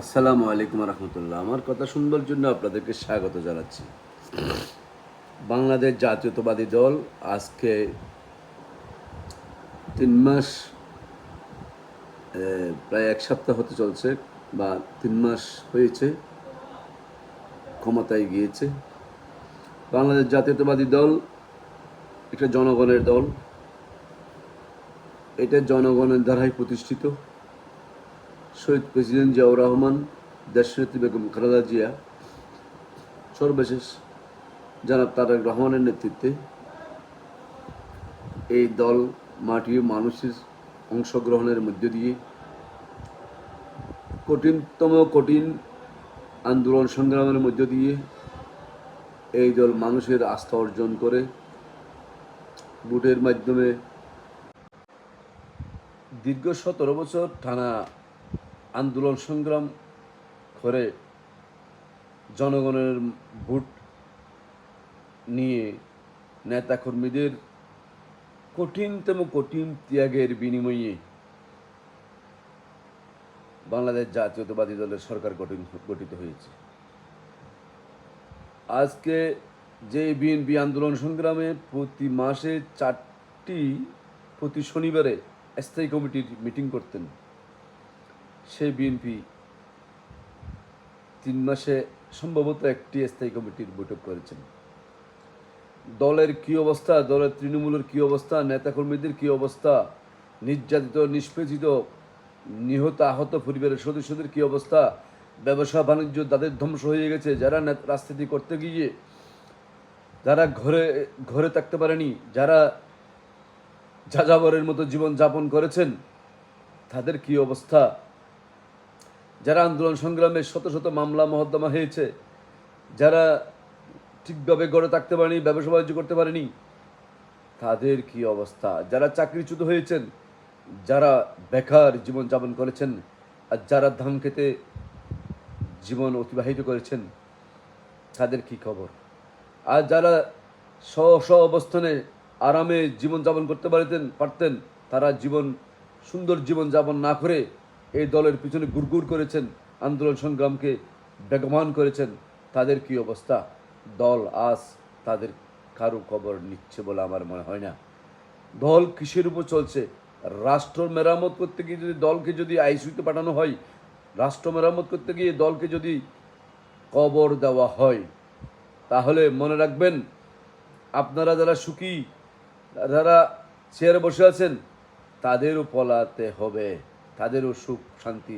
আসসালামু আলাইকুম রহমতুল্লাহ। আমার কথা শুনবার জন্য আপনাদেরকে স্বাগত জানাচ্ছি। বাংলাদেশ জাতীয়তাবাদী দল আজকে 3 মাস, প্রায় 1 সপ্তাহ হতে চলছে বা 3 মাস হয়েছে ক্ষমতায় গিয়েছে। বাংলাদেশ জাতীয়তাবাদী দল একটা জনগণের দল। এটা জনগণের দ্বারাই প্রতিষ্ঠিত। শহীদ প্রেসিডেন্ট জিয়াউর রহমান, দেশনেত্রী বেগম খালেদা জিয়া, সর্বশেষ জনাব তারেক রহমানের নেতৃত্বে এই দল মাটি ও মানুষের অংশগ্রহণের মধ্য দিয়ে কঠিন আন্দোলন সংগ্রামের মধ্য দিয়ে এই দল মানুষের আস্থা অর্জন করে ভোটের মাধ্যমে দীর্ঘ 17 বছর টানা আন্দোলন সংগ্রাম করে জনগণের ভোট নিয়ে নেতাকর্মীদের কঠিন ত্যাগের বিনিময়ে বাংলাদেশ জাতীয়তাবাদী দলের সরকার গঠিত হয়েছে। আজকে যে বিএনপি আন্দোলন সংগ্রামে প্রতি মাসে 4টি প্রতি শনিবারে স্থায়ী কমিটির মিটিং করতেন, সেই বিএনপি 3 মাসে সম্ভবত একটি স্থায়ী কমিটির বৈঠক করেছেন। দলের কি অবস্থা, দলের তৃণমূলের কি অবস্থা, নেতাকর্মীদের কি অবস্থা, নির্যাতিত নিষ্পেষিত নিহত আহত পরিবারের সদস্যদের কি অবস্থা, ব্যবসা বাণিজ্য তাদের ধ্বংস হয়ে গেছে, যারা রাজনীতি করতে গিয়ে যারা ঘরে থাকতে পারেনি, যারা যাযাবরের মতো জীবন যাপন করেছেন তাদের কি অবস্থা, যারা আন্দোলন সংগ্রামে শত মামলা মহদ্দমা হয়েছে, যারা ঠিকভাবে গড়ে থাকতে পারেনি, ব্যবসা বাণিজ্য করতে পারেনি তাদের কি অবস্থা, যারা চাকরিচ্যুত হয়েছেন, যারা বেকার জীবন যাপন করেছেন, আর যারা ধান খেতে জীবন অতিবাহিত করেছেন তাদের কি খবর, আর যারা স্ব অবস্থানে আরামে জীবন যাপন করতে পারতেন তারা সুন্দর জীবন যাপন না করে এই দলের পিছনে গুড়গুড় করেছেন, আন্দোলন সংগ্রামকে বেগমান করেছেন, তাদের কি অবস্থা। দল আজ তাদের কারো খবর নিচ্ছে বলে আমার মনে হয় না। দল কিসের উপর চলছে? রাষ্ট্র মেরামত করতে গিয়ে যদি দলকে যদি আইসিইউতে পাঠানো হয়, রাষ্ট্র মেরামত করতে গিয়ে দলকে যদি কবর দেওয়া হয়, তাহলে মনে রাখবেন আপনারা যারা সুখী, যারা চেয়ারে বসে আছেন তাদেরও পলাতে হবে, তাদেরও সুখ শান্তি